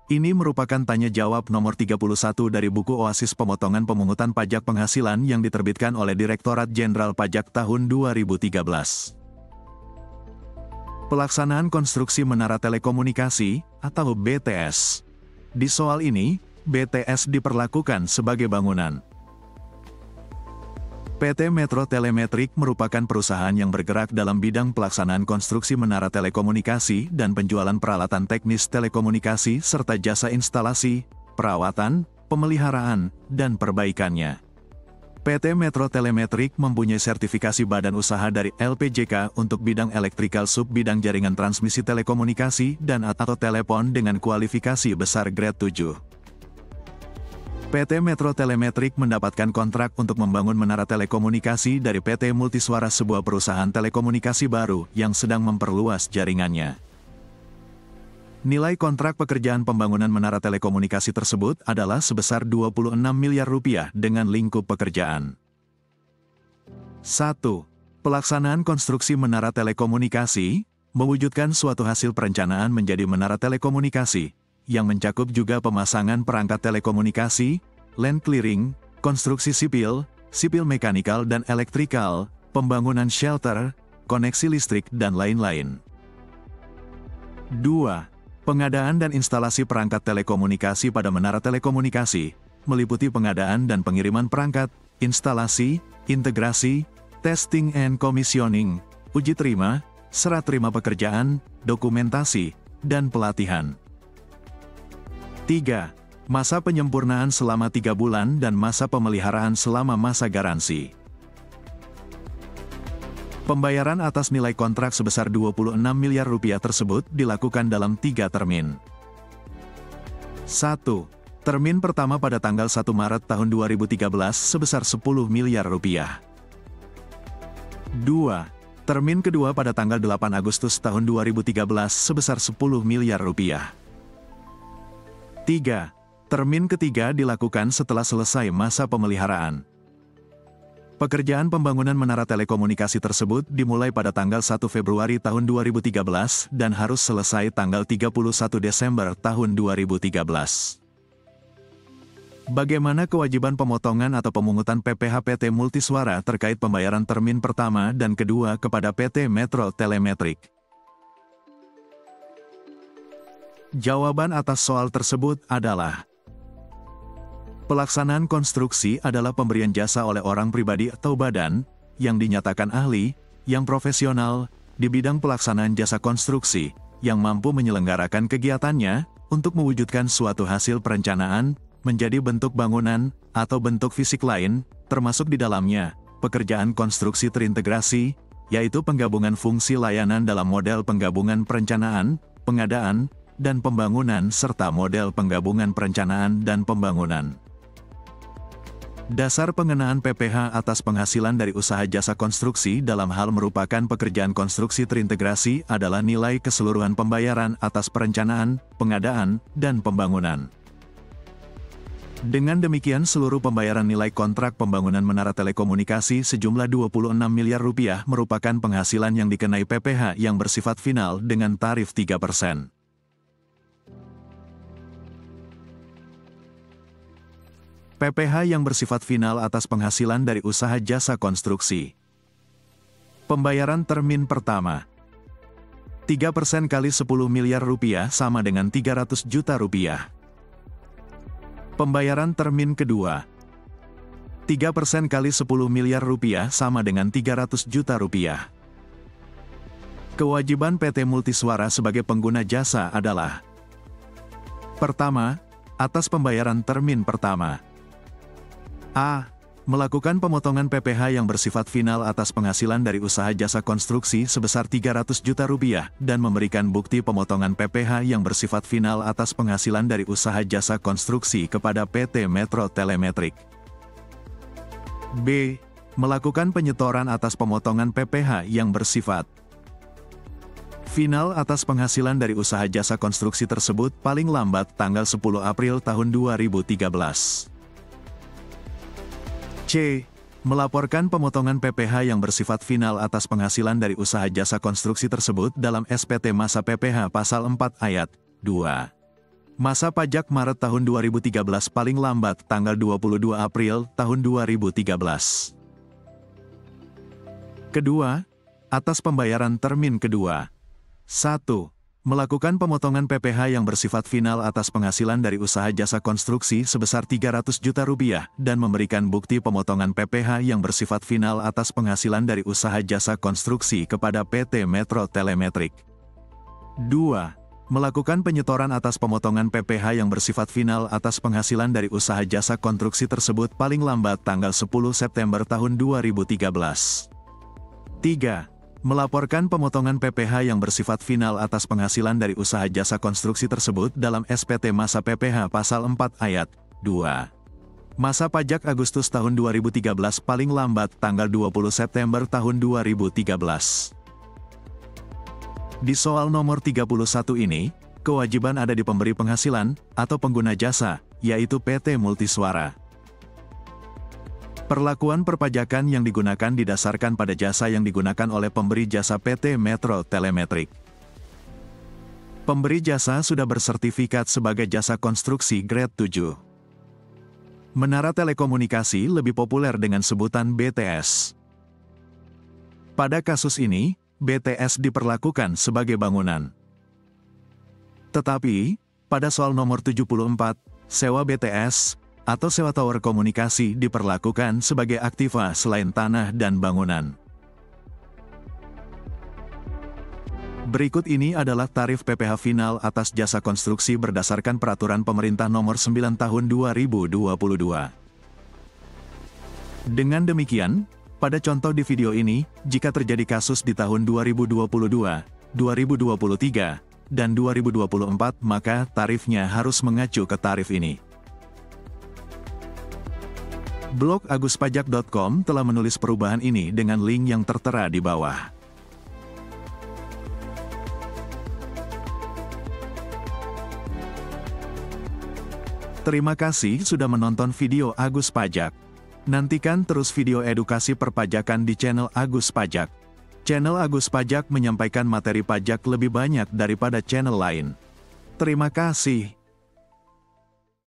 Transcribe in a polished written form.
Ini merupakan tanya jawab nomor 31 dari buku Oasis Pemotongan Pemungutan Pajak Penghasilan yang diterbitkan oleh Direktorat Jenderal Pajak tahun 2013. Pelaksanaan konstruksi menara telekomunikasi, atau BTS. Di soal ini, BTS diperlakukan sebagai bangunan. PT Metro Telemetrik merupakan perusahaan yang bergerak dalam bidang pelaksanaan konstruksi menara telekomunikasi dan penjualan peralatan teknis telekomunikasi serta jasa instalasi, perawatan, pemeliharaan, dan perbaikannya. PT Metro Telemetrik mempunyai sertifikasi badan usaha dari LPJK untuk bidang elektrikal sub-bidang jaringan transmisi telekomunikasi dan atau telepon dengan kualifikasi besar grade 7. PT Metro Telemetrik mendapatkan kontrak untuk membangun menara telekomunikasi dari PT Multiswara, sebuah perusahaan telekomunikasi baru yang sedang memperluas jaringannya. Nilai kontrak pekerjaan pembangunan menara telekomunikasi tersebut adalah sebesar 26 miliar rupiah dengan lingkup pekerjaan. 1. Pelaksanaan konstruksi menara telekomunikasi, mewujudkan suatu hasil perencanaan menjadi menara telekomunikasi, yang mencakup juga pemasangan perangkat telekomunikasi, land clearing, konstruksi sipil, sipil mekanikal dan elektrikal, pembangunan shelter, koneksi listrik dan lain-lain. 2. Pengadaan dan instalasi perangkat telekomunikasi pada menara telekomunikasi, meliputi pengadaan dan pengiriman perangkat, instalasi, integrasi, testing and commissioning, uji terima, serah terima pekerjaan, dokumentasi, dan pelatihan. 3. Masa penyempurnaan selama 3 bulan dan masa pemeliharaan selama masa garansi. Pembayaran atas nilai kontrak sebesar 26 miliar rupiah tersebut dilakukan dalam 3 termin. 1. Termin pertama pada tanggal 1 Maret tahun 2013 sebesar 10 miliar rupiah. 2. Termin kedua pada tanggal 8 Agustus tahun 2013 sebesar 10 miliar rupiah. 3. Termin ketiga dilakukan setelah selesai masa pemeliharaan. Pekerjaan pembangunan menara telekomunikasi tersebut dimulai pada tanggal 1 Februari tahun 2013 dan harus selesai tanggal 31 Desember tahun 2013. Bagaimana kewajiban pemotongan atau pemungutan PPh PT Multiswara terkait pembayaran termin pertama dan kedua kepada PT Metro Telemetrik? Jawaban atas soal tersebut adalah: pelaksanaan konstruksi adalah pemberian jasa oleh orang pribadi atau badan yang dinyatakan ahli, yang profesional di bidang pelaksanaan jasa konstruksi, yang mampu menyelenggarakan kegiatannya untuk mewujudkan suatu hasil perencanaan menjadi bentuk bangunan atau bentuk fisik lain, termasuk di dalamnya pekerjaan konstruksi terintegrasi, yaitu penggabungan fungsi layanan dalam model penggabungan perencanaan, pengadaan, dan pembangunan serta model penggabungan perencanaan dan pembangunan. Dasar pengenaan PPh atas penghasilan dari usaha jasa konstruksi dalam hal merupakan pekerjaan konstruksi terintegrasi adalah nilai keseluruhan pembayaran atas perencanaan, pengadaan, dan pembangunan. Dengan demikian seluruh pembayaran nilai kontrak pembangunan menara telekomunikasi sejumlah 26 miliar rupiah merupakan penghasilan yang dikenai PPh yang bersifat final dengan tarif 3%. PPh yang bersifat final atas penghasilan dari usaha jasa konstruksi. Pembayaran termin pertama. 3% kali 10 miliar rupiah sama dengan 300 juta rupiah. Pembayaran termin kedua. 3% kali 10 miliar rupiah sama dengan 300 juta rupiah. Kewajiban PT Multiswara sebagai pengguna jasa adalah: pertama, atas pembayaran termin pertama. A. Melakukan pemotongan PPh yang bersifat final atas penghasilan dari usaha jasa konstruksi sebesar 300 juta rupiah dan memberikan bukti pemotongan PPh yang bersifat final atas penghasilan dari usaha jasa konstruksi kepada PT Metro Telemetrik. B. Melakukan penyetoran atas pemotongan PPh yang bersifat final atas penghasilan dari usaha jasa konstruksi tersebut paling lambat tanggal 10 April tahun 2013. C. Melaporkan pemotongan PPh yang bersifat final atas penghasilan dari usaha jasa konstruksi tersebut dalam SPT masa PPh pasal 4 ayat 2. Masa pajak Maret tahun 2013 paling lambat tanggal 22 April tahun 2013. Kedua, atas pembayaran termin kedua. 1. Melakukan pemotongan PPh yang bersifat final atas penghasilan dari usaha jasa konstruksi sebesar Rp300 juta dan memberikan bukti pemotongan PPh yang bersifat final atas penghasilan dari usaha jasa konstruksi kepada PT Metro Telemetrik. 2. Melakukan penyetoran atas pemotongan PPh yang bersifat final atas penghasilan dari usaha jasa konstruksi tersebut paling lambat tanggal 10 September tahun 2013. 3. Melaporkan pemotongan PPh yang bersifat final atas penghasilan dari usaha jasa konstruksi tersebut dalam SPT Masa PPh Pasal 4 Ayat 2. Masa pajak Agustus tahun 2013 paling lambat tanggal 20 September tahun 2013. Di soal nomor 31 ini, kewajiban ada di pemberi penghasilan atau pengguna jasa, yaitu PT Multiswara. Perlakuan perpajakan yang digunakan didasarkan pada jasa yang digunakan oleh pemberi jasa PT Metro Telemetrik. Pemberi jasa sudah bersertifikat sebagai jasa konstruksi grade 7. Menara telekomunikasi lebih populer dengan sebutan BTS. Pada kasus ini, BTS diperlakukan sebagai bangunan. Tetapi, pada soal nomor 74, sewa BTS, atau sewa tower komunikasi diperlakukan sebagai aktiva selain tanah dan bangunan. Berikut ini adalah tarif PPh final atas jasa konstruksi berdasarkan Peraturan Pemerintah Nomor 9 Tahun 2022. Dengan demikian, pada contoh di video ini, jika terjadi kasus di tahun 2022, 2023, dan 2024, maka tarifnya harus mengacu ke tarif ini. Blog aguspajak.com telah menulis perubahan ini dengan link yang tertera di bawah. Terima kasih sudah menonton video Agus Pajak. Nantikan terus video edukasi perpajakan di channel Agus Pajak. Channel Agus Pajak menyampaikan materi pajak lebih banyak daripada channel lain. Terima kasih.